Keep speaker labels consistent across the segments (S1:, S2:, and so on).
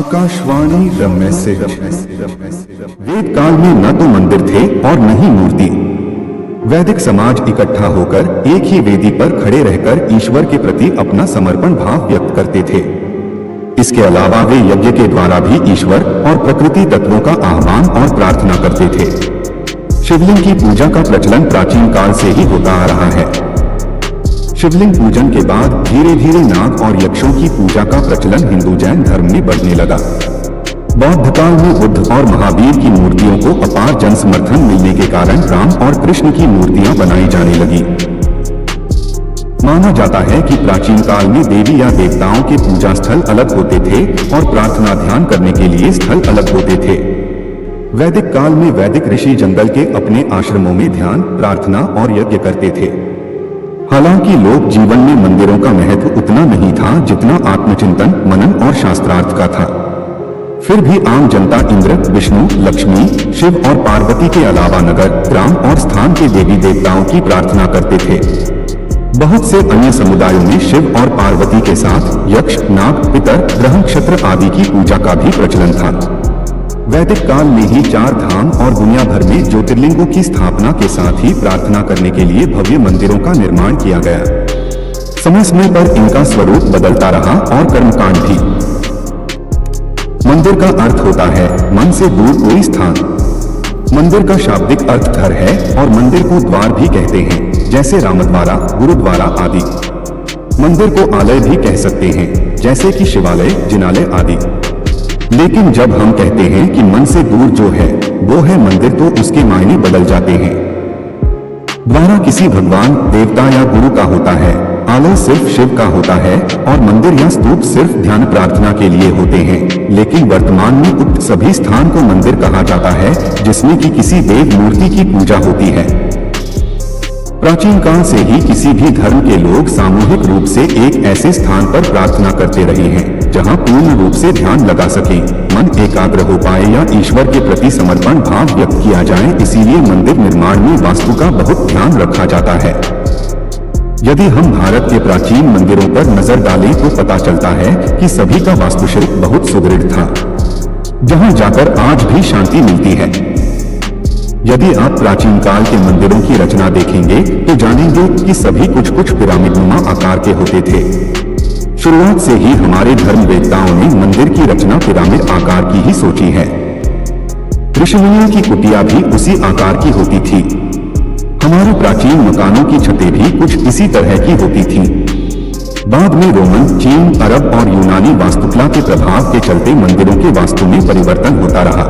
S1: Akashvani the message. वेद काल में न तो मंदिर थे और न ही मूर्ति। वैदिक समाज इकट्ठा होकर एक ही वेदी पर खड़े रहकर ईश्वर के प्रति अपना समर्पण भाव व्यक्त करते थे। इसके अलावा वे यज्ञ के द्वारा भी ईश्वर और प्रकृति तत्वों का आह्वान और प्रार्थना करते थे। शिवलिंग की पूजा का प्रचलन प्राचीन काल से ही होता आ रहा है। शिवलिंग पूजन के बाद धीरे धीरे नाग और यक्षों की पूजा का प्रचलन हिंदू जैन धर्म में बढ़ने लगा। बौद्ध काल में बुद्ध और महावीर की मूर्तियों को अपार जन समर्थन मिलने के कारण राम और कृष्ण की मूर्तियां बनाई जाने लगी। माना जाता है कि प्राचीन काल में देवी या देवताओं के पूजा स्थल अलग होते थे और प्रार्थना ध्यान करने के लिए स्थल अलग होते थे। वैदिक काल में वैदिक ऋषि जंगल के अपने आश्रमों में ध्यान, प्रार्थना और यज्ञ करते थे। हालांकि लोक जीवन में मंदिरों का महत्व उतना नहीं था जितना आत्मचिंतन, मनन और शास्त्रार्थ का था। फिर भी आम जनता इंद्र, विष्णु, लक्ष्मी, शिव और पार्वती के अलावा नगर, ग्राम और स्थान के देवी देवताओं की प्रार्थना करते थे। बहुत से अन्य समुदायों में शिव और पार्वती के साथ यक्ष, नाग, पितर, ग्रह, नक्षत्र आदि की पूजा का भी प्रचलन था। वैदिक काल में ही 4 धाम और दुनिया भर में ज्योतिर्लिंगों की स्थापना के साथ ही प्रार्थना करने के लिए भव्य मंदिरों का निर्माण किया गया। समय समय पर इनका स्वरूप बदलता रहा और कर्मकांड भी। मंदिर का अर्थ होता है मन से दूर कोई स्थान। मंदिर का शाब्दिक अर्थ घर है और मंदिर को द्वार भी कहते हैं, जैसे रामद्वारा, गुरुद्वारा आदि। मंदिर को आलय भी कह सकते हैं, जैसे कि शिवालय, जिनालय आदि। लेकिन जब हम कहते हैं कि मन से दूर जो है वो है मंदिर, तो उसके मायने बदल जाते हैं। द्वारा किसी भगवान, देवता या गुरु का होता है, आलय सिर्फ शिव का होता है और मंदिर या स्तूप सिर्फ ध्यान प्रार्थना के लिए होते हैं। लेकिन वर्तमान में उक्त सभी स्थान को मंदिर कहा जाता है जिसमें कि किसी देव मूर्ति की पूजा होती है। प्राचीन काल से ही किसी भी धर्म के लोग सामूहिक रूप से एक ऐसे स्थान पर प्रार्थना करते रहे हैं जहां पूर्ण रूप से ध्यान लगा सके, मन एकाग्र हो पाए या ईश्वर के प्रति समर्पण भाव व्यक्त किया जाए। इसीलिए मंदिर निर्माण में वास्तु का बहुत ध्यान रखा जाता है। यदि हम भारत के प्राचीन मंदिरों पर नजर डालें तो पता चलता है कि सभी का वास्तुशिल्प बहुत सुदृढ़ था, जहां जाकर आज भी शांति मिलती है। यदि आप प्राचीन काल के मंदिरों की रचना देखेंगे तो जानेंगे कि सभी कुछ पिरामिडनुमा आकार के होते थे। शुरुआत से ही हमारे धर्म वेत्ताओं ने मंदिर की रचना पिरामिड आकार की ही सोची है। ऋषिमुनियों की कुटिया भी उसी आकार की होती थी। हमारे प्राचीन मकानों की छतें भी कुछ इसी तरह की होती थी। बाद में रोमन, चीन, अरब और यूनानी वास्तुकला के प्रभाव के चलते मंदिरों के वास्तु में परिवर्तन होता रहा।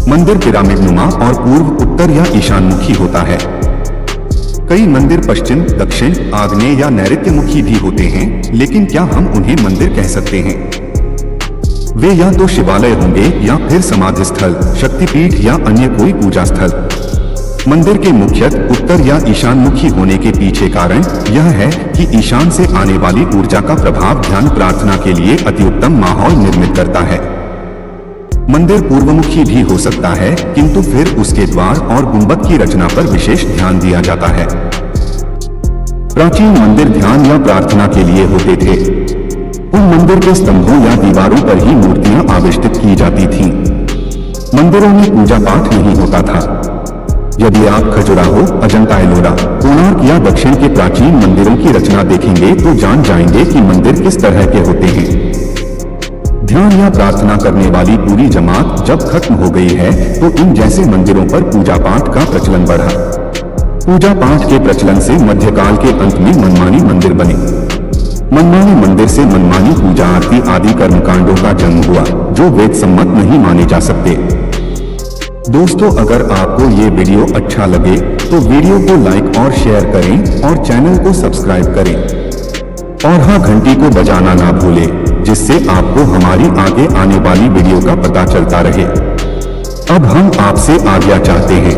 S1: मंदिर पिरामिडनुमा और पूर्व, उत्तर या ईशानमुखी होता है। कई मंदिर पश्चिम, दक्षिण, आग्नेय या नैऋत्यमुखी भी होते हैं, लेकिन क्या हम उन्हें मंदिर कह सकते हैं? वे या तो शिवालय होंगे या फिर समाधि स्थल, शक्तिपीठ या अन्य कोई पूजा स्थल। मंदिर के मुख्यतः उत्तर या ईशानमुखी होने के पीछे कारण यह है कि ईशान से आने वाली ऊर्जा का प्रभाव ध्यान प्रार्थना के लिए अतिउत्तम माहौल निर्मित करता है। मंदिर पूर्वमुखी भी हो सकता है, किंतु फिर उसके द्वार और गुंबद की रचना पर विशेष ध्यान दिया जाता है। प्राचीन मंदिर ध्यान या प्रार्थना के लिए होते थे। उन मंदिर के स्तंभों या दीवारों पर ही मूर्तियां आविष्टित की जाती थीं। मंदिरों में पूजा पाठ नहीं होता था। यदि आप खजुराहो, अजंता एलोरा, कोणार्क या दक्षिण के प्राचीन मंदिरों की रचना देखेंगे तो जान जाएंगे कि मंदिर किस तरह के होते हैं। ध्यान या प्रार्थना करने वाली पूरी जमात जब खत्म हो गई है तो इन जैसे मंदिरों पर पूजा पाठ का प्रचलन बढ़ा। पूजा पाठ के प्रचलन से मध्यकाल के अंत में मनमानी मंदिर बने। मनमानी मंदिर से मनमानी पूजा, आरती आदि कर्मकांडों का जन्म हुआ जो वेद सम्मत नहीं माने जा सकते। दोस्तों, अगर आपको ये वीडियो अच्छा लगे तो वीडियो को लाइक और शेयर करें और चैनल को सब्सक्राइब करें और हाँ, घंटी को बजाना ना भूलें, जिससे आपको हमारी आगे आने वाली वीडियो का पता चलता रहे। अब हम आपसे आज्ञा चाहते हैं।